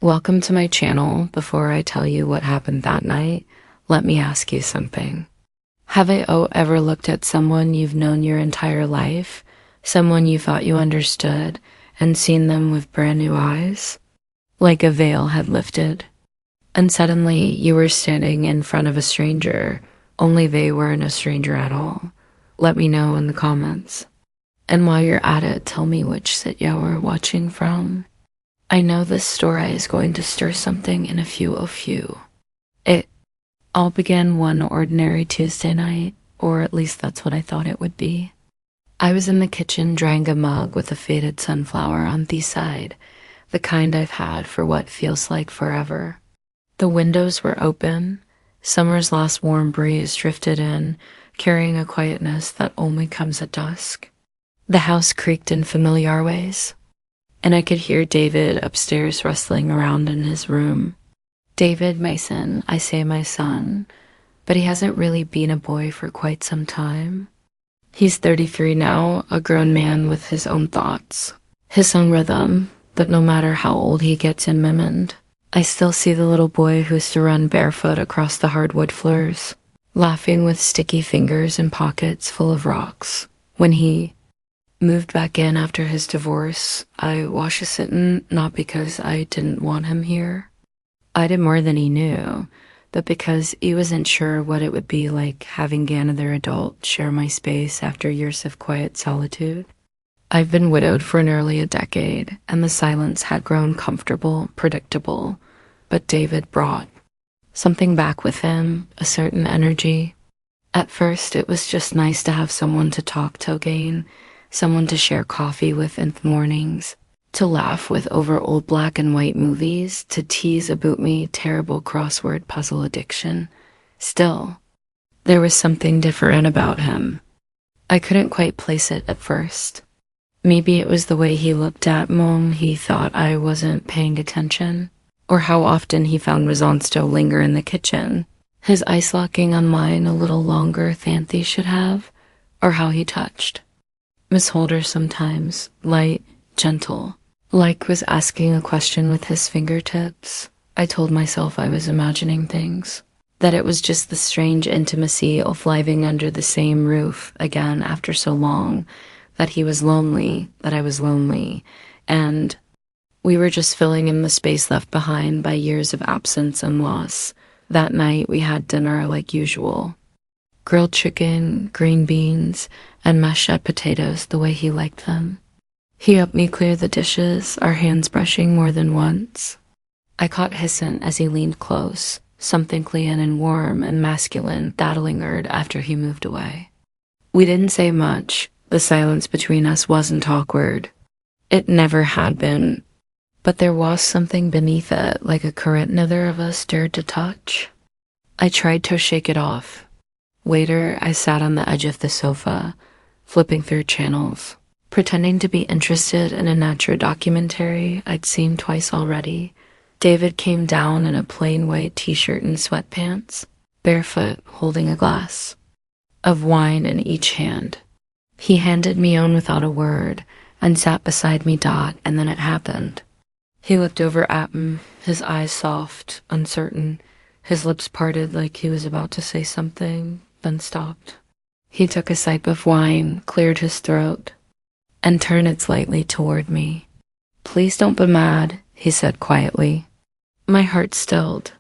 Welcome to my channel. Before I tell you what happened that night, let me ask you something. Have I ever looked at someone you've known your entire life, someone you thought you understood, and seen them with brand new eyes? Like a veil had lifted, and suddenly you were standing in front of a stranger, only they weren't a stranger at all. Let me know in the comments. And while you're at it, tell me which sit you were watching from. I know this story is going to stir something in a few of you. It all began one ordinary Tuesday night, or at least that's what I thought it would be. I was in the kitchen drying a mug with a faded sunflower on the side, the kind I've had for what feels like forever. The windows were open. Summer's last warm breeze drifted in, carrying a quietness that only comes at dusk. The house creaked in familiar ways, and I could hear David upstairs rustling around in his room. David Mason, I say my son, but he hasn't really been a boy for quite some time. He's 33 now, a grown man with his own thoughts, his own rhythm, but no matter how old he gets in Mimond, I still see the little boy who used to run barefoot across the hardwood floors, laughing with sticky fingers in pockets full of rocks. When he moved back in after his divorce, I washed a sittin', not because I didn't want him here. I did more than he knew, but because he wasn't sure what it would be like having another adult share my space after years of quiet solitude. I've been widowed for nearly a decade, and the silence had grown comfortable, predictable, but David brought something back with him, a certain energy. At first, it was just nice to have someone to talk to again, someone to share coffee with in the mornings, to laugh with over old black and white movies, to tease about me terrible crossword puzzle addiction. Still, there was something different about him. I couldn't quite place it at first. Maybe it was the way he looked at me, he thought I wasn't paying attention, or how often he found Razan still linger in the kitchen, his eyes locking on mine a little longer than they should have, or how he touched Miss Holder sometimes, light, gentle, like was asking a question with his fingertips. I told myself I was imagining things, that it was just the strange intimacy of living under the same roof again after so long, that he was lonely, that I was lonely, and we were just filling in the space left behind by years of absence and loss. That night we had dinner like usual. Grilled chicken, green beans, and mashed potatoes the way he liked them. He helped me clear the dishes, our hands brushing more than once. I caught Hisson as he leaned close, something clean and warm and masculine daddling after he moved away. We didn't say much. The silence between us wasn't awkward. It never had been. But there was something beneath it, like a current neither of us dared to touch. I tried to shake it off. Later, I sat on the edge of the sofa, flipping through channels, pretending to be interested in a nature documentary I'd seen twice already. David came down in a plain white t-shirt and sweatpants, barefoot, holding a glass of wine in each hand. He handed me on without a word and sat beside me. And then it happened. He looked over at me, his eyes soft, uncertain, his lips parted like he was about to say something, then stopped. He took a sip of wine, cleared his throat, and turned it slightly toward me. "Please don't be mad," he said quietly. My heart stilled.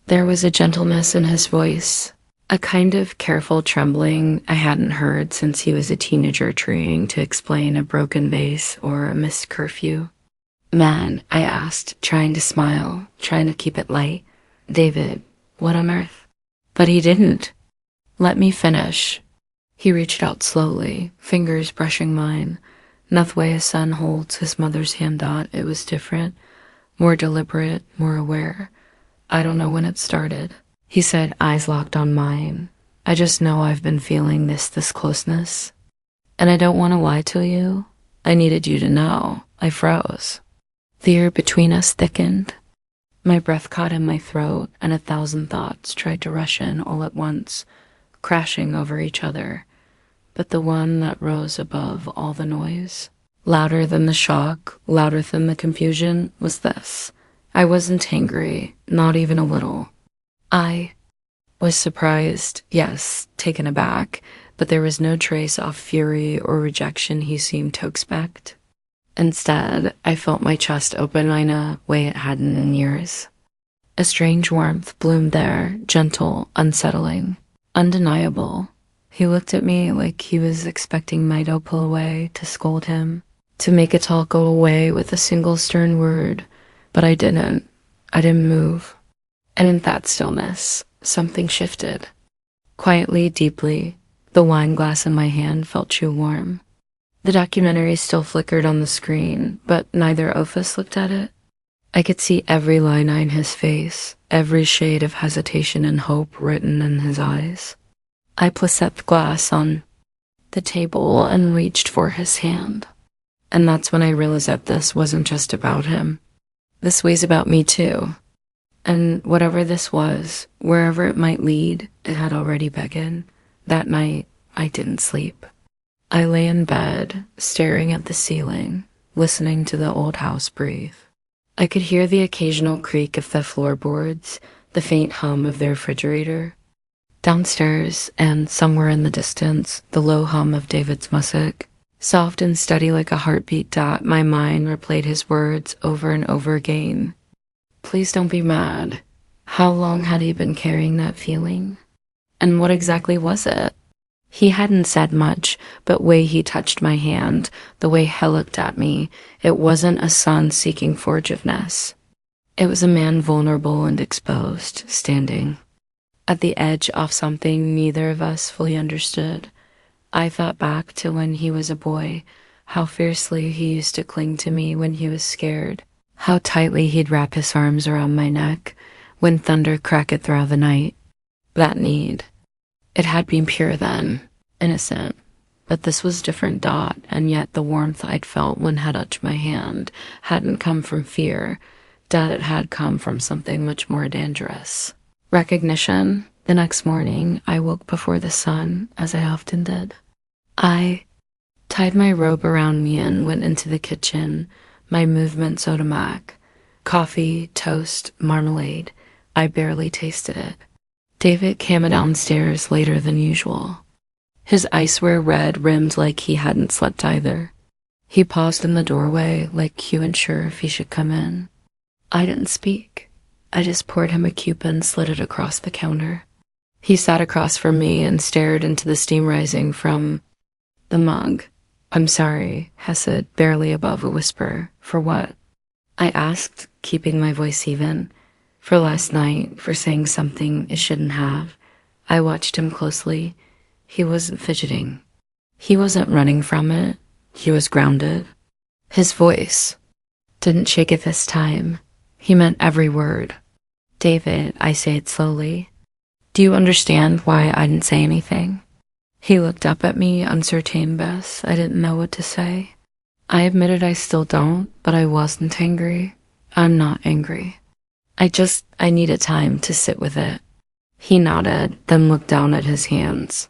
There was a gentleness in his voice, a kind of careful trembling I hadn't heard since he was a teenager trying to explain a broken vase or a missed curfew. "Man," I asked, trying to smile, trying to keep it light. "David, what on earth?" But he didn't. Let me finish. He reached out slowly, fingers brushing mine. Not the way a son holds his mother's hand. It was different, more deliberate, more aware. I don't know when it started. He said, eyes locked on mine. "I just know I've been feeling this closeness. And I don't want to lie to you. I needed you to know." I froze. The air between us thickened. My breath caught in my throat, and 1,000 thoughts tried to rush in all at once, crashing over each other. But the one that rose above all the noise, louder than the shock, louder than the confusion, was this. I wasn't angry, not even a little. I was surprised, yes, taken aback, but there was no trace of fury or rejection he seemed to expect. Instead, I felt my chest open in a way it hadn't in years. A strange warmth bloomed there, gentle, unsettling, undeniable. He looked at me like he was expecting me to pull away, to scold him, to make it all go away with a single stern word, but I didn't. I didn't move. And in that stillness, something shifted. Quietly, deeply, the wine glass in my hand felt too warm. The documentary still flickered on the screen, but neither of us looked at it. I could see every line in his face, every shade of hesitation and hope written in his eyes. I placed the glass on the table and reached for his hand. And that's when I realized that this wasn't just about him. This was about me too. And whatever this was, wherever it might lead, it had already begun. That night, I didn't sleep. I lay in bed, staring at the ceiling, listening to the old house breathe. I could hear the occasional creak of the floorboards, the faint hum of the refrigerator. Downstairs, and somewhere in the distance, the low hum of David's music. Soft and steady like a heartbeat dot, my mind replayed his words over and over again. Please don't be mad. How long had he been carrying that feeling? And what exactly was it? He hadn't said much, but way he touched my hand, the way he looked at me, it wasn't a son seeking forgiveness. It was a man vulnerable and exposed, standing at the edge of something neither of us fully understood. I thought back to when he was a boy, how fiercely he used to cling to me when he was scared, how tightly he'd wrap his arms around my neck when thunder cracked throughout the night. That need. It had been pure then, innocent, but this was different, Dot, and yet the warmth I'd felt when he touched my hand hadn't come from fear, that it had come from something much more dangerous. Recognition. The next morning, I woke before the sun, as I often did. I tied my robe around me and went into the kitchen, my movements automatic. Coffee, toast, marmalade. I barely tasted it. David came downstairs later than usual. His eyes were red, rimmed like he hadn't slept either. He paused in the doorway, like he wasn't sure if he should come in. I didn't speak. I just poured him a cube and slid it across the counter. He sat across from me and stared into the steam rising from the mug. I'm sorry, he said, barely above a whisper. For what? I asked, keeping my voice even. For last night, for saying something it shouldn't have. I watched him closely. He wasn't fidgeting. He wasn't running from it. He was grounded. His voice didn't shake it this time. He meant every word. David, I said slowly. Do you understand why I didn't say anything? He looked up at me, uncertain best. I didn't know what to say. I admitted I still don't, but I wasn't angry. I'm not angry. I needed time to sit with it. He nodded, then looked down at his hands.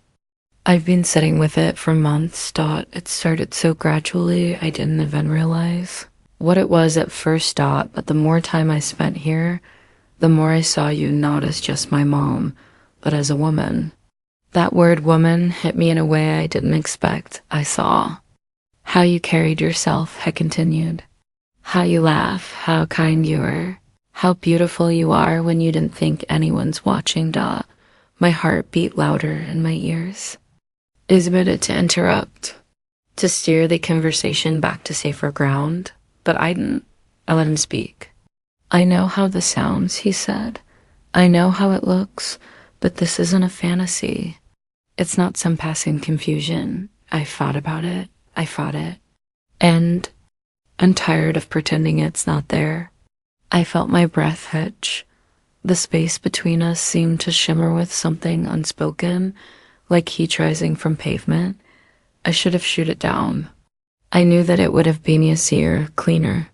I've been sitting with it for months, Dot. It started so gradually I didn't even realize what it was at first, Dot, but the more time I spent here, the more I saw you not as just my mom, but as a woman. That word woman hit me in a way I didn't expect. I saw how you carried yourself, he continued. How you laugh, how kind you were, how beautiful you are when you didn't think anyone's watching, Dot. My heart beat louder in my ears. Is it to interrupt, to steer the conversation back to safer ground? But I didn't. I let him speak. I know how this sounds, he said. I know how it looks, but this isn't a fantasy. It's not some passing confusion. I thought about it. I fought it. And I'm tired of pretending it's not there. I felt my breath hitch. The space between us seemed to shimmer with something unspoken, like heat rising from pavement. I should have shot it down. I knew that it would have been easier, cleaner.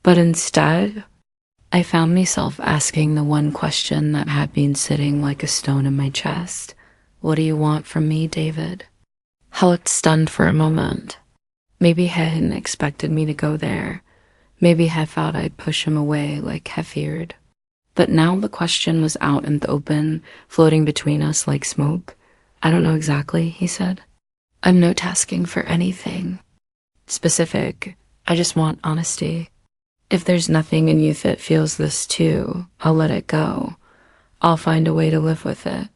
But instead, I found myself asking the one question that had been sitting like a stone in my chest. What do you want from me, David? I looked stunned for a moment. Maybe he hadn't expected me to go there. Maybe I thought I'd push him away like he feared. But now the question was out in the open, floating between us like smoke. I don't know exactly, he said. I'm no tasking for anything specific. I just want honesty. If there's nothing in you that feels this too, I'll let it go. I'll find a way to live with it.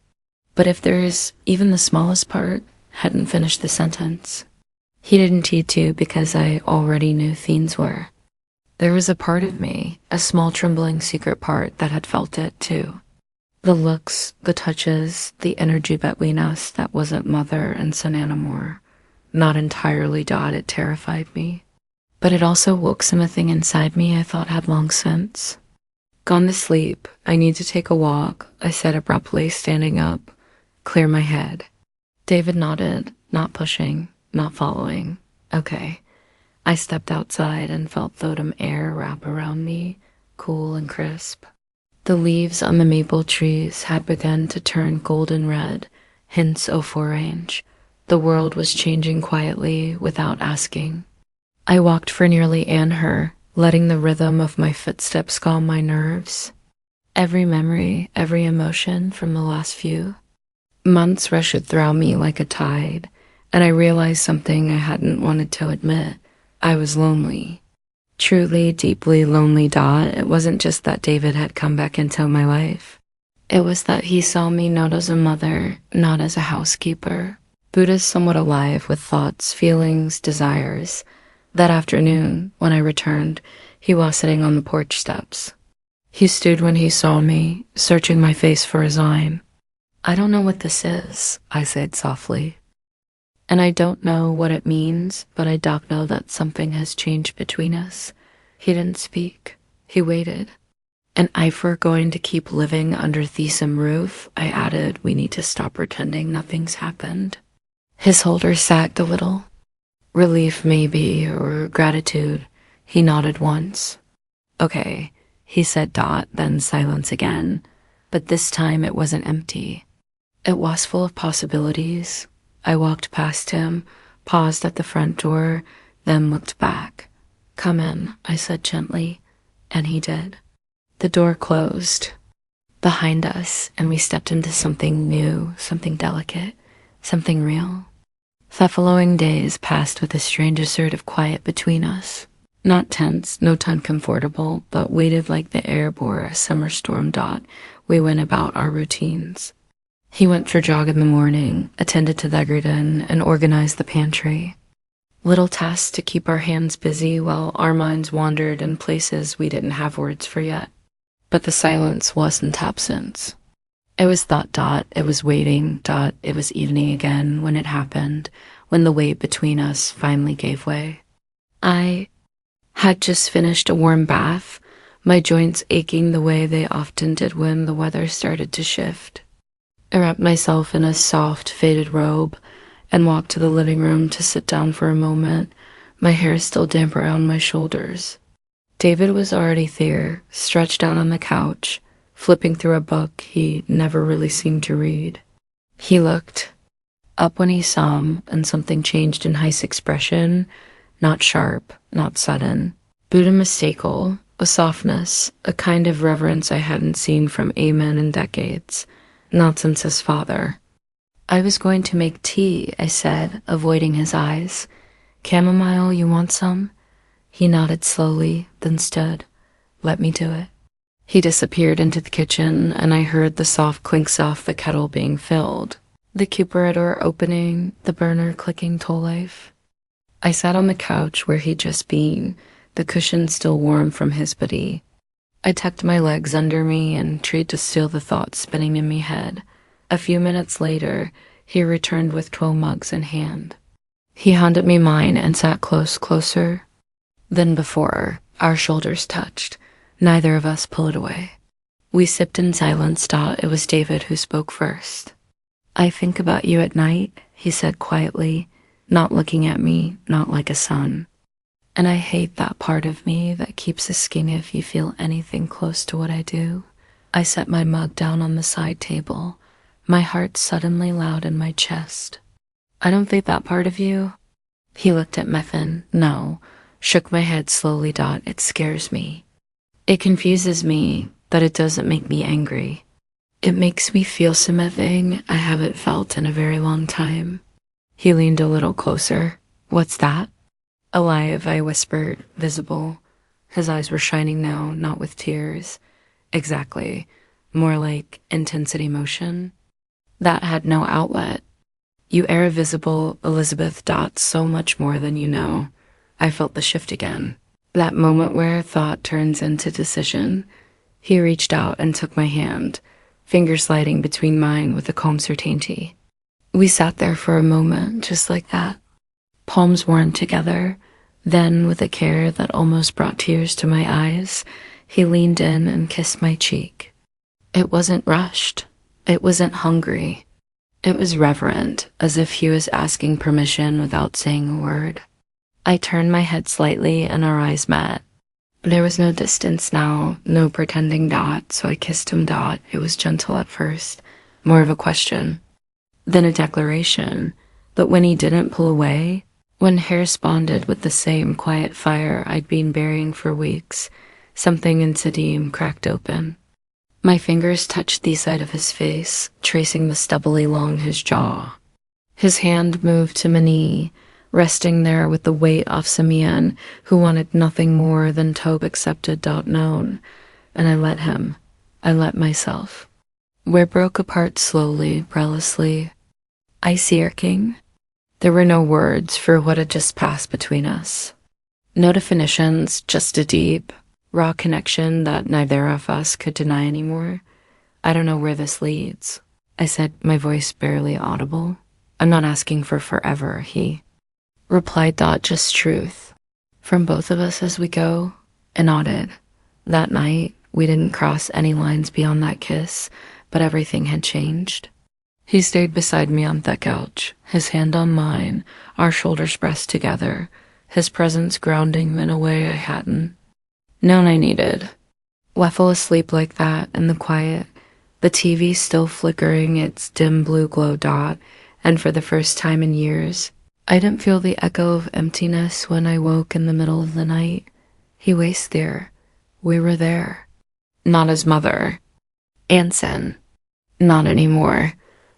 But if there's even the smallest part, hadn't finished the sentence. He didn't need to because I already knew things were. There was a part of me, a small trembling secret part that had felt it too. The looks, the touches, the energy between us that wasn't mother and son anymore. Not entirely Dot, it terrified me. But it also woke something inside me I thought had long since. Gone to sleep, I need to take a walk, I said abruptly, standing up. Clear my head. David nodded, not pushing, not following. Okay. I stepped outside and felt the autumn air wrap around me, cool and crisp. The leaves on the maple trees had begun to turn golden red, hints of forange. The world was changing quietly without asking. I walked for nearly an hour, letting the rhythm of my footsteps calm my nerves. Every memory, every emotion from the last few months rushed through me like a tide, and I realized something I hadn't wanted to admit. I was lonely. Truly, deeply lonely, Dot. It wasn't just that David had come back into my life. It was that he saw me not as a mother, not as a housekeeper, but as somewhat alive with thoughts, feelings, desires. That afternoon, when I returned, he was sitting on the porch steps. He stood when he saw me, searching my face for a sign. I don't know what this is, I said softly. And I don't know what it means, but I do know that something has changed between us. He didn't speak. He waited. And if we're going to keep living under the same roof, I added, we need to stop pretending nothing's happened. His shoulders sagged a little. Relief, maybe, or gratitude. He nodded once. Okay, he said, Dot, then silence again. But this time it wasn't empty. It was full of possibilities. I walked past him, paused at the front door, then looked back. Come in, I said gently, and he did. The door closed behind us, and we stepped into something new, something delicate, something real. The following days passed with a strange assertive quiet between us. Not tense, no uncomfortable, but weighted like the air bore a summer storm. Dot. We went about our routines. He went for a jog in the morning, attended to the garden, and organized the pantry. Little tasks to keep our hands busy while our minds wandered in places we didn't have words for yet. But the silence wasn't absence. It was thought. Dot. It was waiting. Dot. It was evening again when it happened, when the weight between us finally gave way. I had just finished a warm bath, my joints aching the way they often did when the weather started to shift. I wrapped myself in a soft, faded robe and walked to the living room to sit down for a moment, my hair still damp around my shoulders. David was already there, stretched out on the couch, flipping through a book he never really seemed to read. He looked up when he saw him, and something changed in his expression, not sharp, not sudden, but unmistakable, a softness, a kind of reverence I hadn't seen from Amen in decades. Not since his father. I was going to make tea, I said, avoiding his eyes. Chamomile, you want some? He nodded slowly, then stood. Let me do it. He disappeared into the kitchen, and I heard the soft clinks off the kettle being filled, the cupboard door opening, the burner clicking to life. I sat on the couch where he'd just been, the cushion still warm from his body. I tucked my legs under me and tried to still the thoughts spinning in my head. A few minutes later, he returned with 12 mugs in hand. He handed me mine and sat closer than before. Our shoulders touched. Neither of us pulled away. We sipped in silence. It was David who spoke first. I think about you at night, he said quietly, not looking at me, not like a son. And I hate that part of me that keeps asking if you feel anything close to what I do. I set my mug down on the side table, my heart suddenly loud in my chest. I don't think that part of you. He looked at Methan. No, shook my head slowly. It scares me. It confuses me, but it doesn't make me angry. It makes me feel something I haven't felt in a very long time. He leaned a little closer. What's that? Alive, I whispered, visible. His eyes were shining now, not with tears. Exactly. More like intensity motion. That had no outlet. You are visible, Elizabeth. So much more than you know. I felt the shift again. That moment where thought turns into decision. He reached out and took my hand, fingers sliding between mine with a calm certainty. We sat there for a moment, just like that. Palms warmed together. Then, with a care that almost brought tears to my eyes, he leaned in and kissed my cheek. It wasn't rushed. It wasn't hungry. It was reverent, as if he was asking permission without saying a word. I turned my head slightly and our eyes met. There was no distance now, no pretending. So I kissed him. It was gentle at first, more of a question, then a declaration. But when he didn't pull away, when he responded with the same quiet fire I'd been burying for weeks, something in Sadim cracked open. My fingers touched the side of his face, tracing the stubble along his jaw. His hand moved to my knee, resting there with the weight off Simeon, who wanted nothing more than Tobe accepted. Known. And I let him. I let myself. We broke apart slowly, breathlessly. I see your king. There were no words for what had just passed between us. No definitions, just a deep, raw connection that neither of us could deny anymore. I don't know where this leads, I said, my voice barely audible. I'm not asking for forever, he replied. Just truth. From both of us as we go, and nodded. That night, we didn't cross any lines beyond that kiss, but everything had changed. He stayed beside me on the couch, his hand on mine, our shoulders pressed together, his presence grounding in a way I hadn't known I needed. I fell asleep like that in the quiet, the TV still flickering its dim blue glow. And for the first time in years, I didn't feel the echo of emptiness when I woke in the middle of the night. He was there. We were there. Not as mother and son. Not anymore.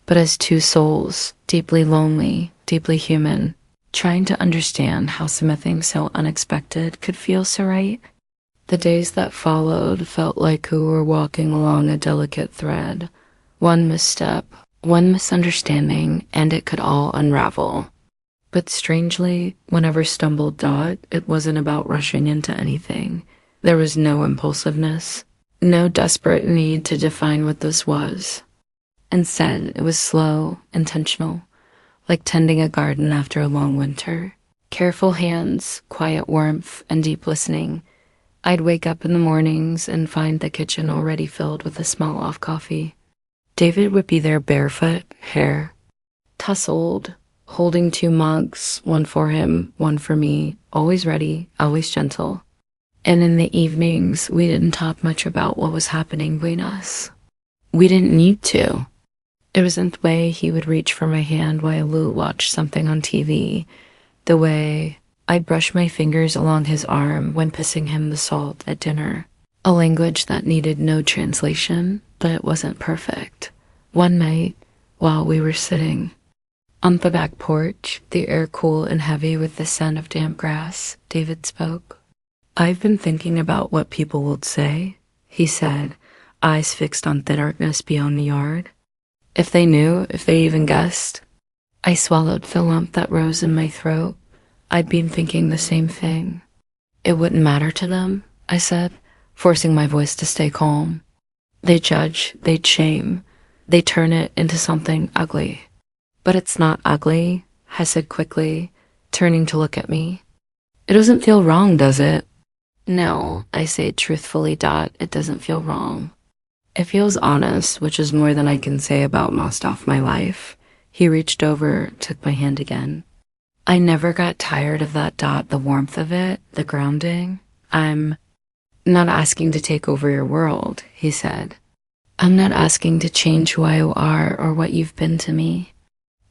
But as two souls, deeply lonely, deeply human, trying to understand how something so unexpected could feel so right. The days that followed felt like we were walking along a delicate thread. One misstep, one misunderstanding, and it could all unravel. But strangely, whenever stumbled. It wasn't about rushing into anything. There was no impulsiveness, no desperate need to define what this was. Instead, it was slow, intentional, like tending a garden after a long winter. Careful hands, quiet warmth, and deep listening. I'd wake up in the mornings and find the kitchen already filled with the smell of coffee. David would be there barefoot, hair tousled, holding two mugs, one for him, one for me, always ready, always gentle. And in the evenings, we didn't talk much about what was happening between us. We didn't need to. It wasn't the way he would reach for my hand while Lou watched something on TV, the way I'd brush my fingers along his arm when passing him the salt at dinner, a language that needed no translation, but it wasn't perfect. One night, while we were sitting on the back porch, the air cool and heavy with the scent of damp grass, David spoke. I've been thinking about what people would say, he said, eyes fixed on the darkness beyond the yard. If they knew, if they even guessed. I swallowed the lump that rose in my throat. I'd been thinking the same thing. It wouldn't matter to them, I said, forcing my voice to stay calm. They'd judge, they'd shame, they'd turn it into something ugly. But it's not ugly, I said quickly, turning to look at me. It doesn't feel wrong, does it? No, I said truthfully. It doesn't feel wrong. It feels honest, which is more than I can say about most of my life. He reached over, took my hand again. I never got tired of that. The warmth of it, the grounding. I'm not asking to take over your world, he said. I'm not asking to change who you are or what you've been to me.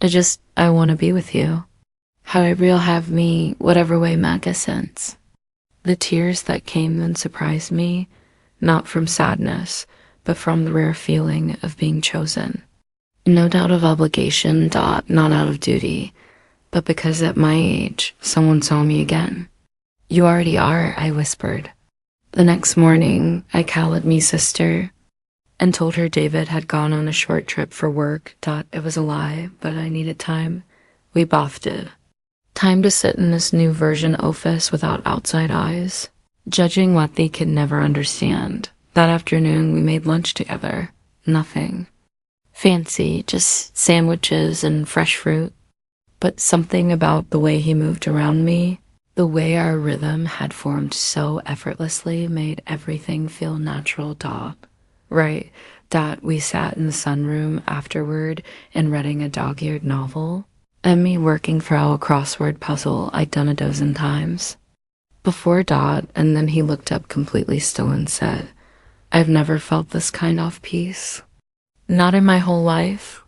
I want to be with you. However you'll have me, whatever way makes sense. The tears that came then surprised me, not from sadness, but from the rare feeling of being chosen. No doubt of obligation, not out of duty, but because at my age, someone saw me again. You already are, I whispered. The next morning, I called me sister and told her David had gone on a short trip for work. It was a lie, but I needed time. We both did. Time to sit in this new version office without outside eyes, judging what they could never understand. That afternoon, we made lunch together. Nothing fancy, just sandwiches and fresh fruit. But something about the way he moved around me, the way our rhythm had formed so effortlessly, made everything feel natural. Right, that we sat in the sunroom afterward and reading a dog-eared novel, and me working through a crossword puzzle I'd done a dozen times. Before and then he looked up completely still and said, I've never felt this kind of peace. Not in my whole life.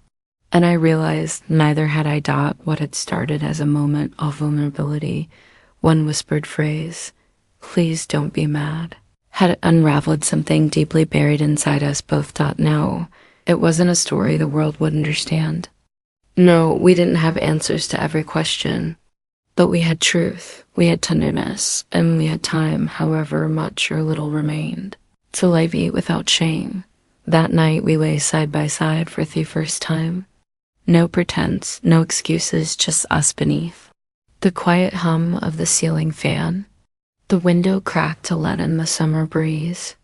And I realized neither had I. What had started as a moment of vulnerability, one whispered phrase, please don't be mad, had unraveled something deeply buried inside us both. No, it wasn't a story the world would understand. No, we didn't have answers to every question, but we had truth, we had tenderness, and we had time, however much or little remained, to live without shame. That night we lay side by side for the first time. No pretense, no excuses, just us beneath. The quiet hum of the ceiling fan. The window cracked to let in the summer breeze.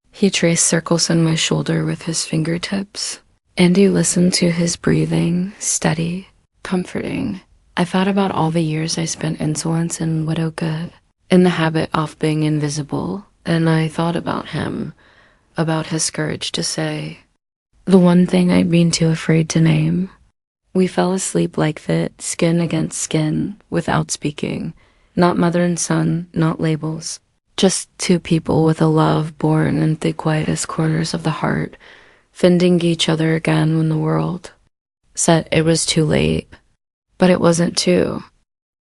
He traced circles on my shoulder with his fingertips. Andy listened to his breathing, steady, comforting. I thought about all the years I spent insolence and widowhood, in the habit of being invisible, and I thought about him, about his courage to say the one thing I'd been too afraid to name. We fell asleep like that, skin against skin, without speaking. Not mother and son, not labels. Just two people with a love born in the quietest corners of the heart, finding each other again when the world said it was too late. But it wasn't too.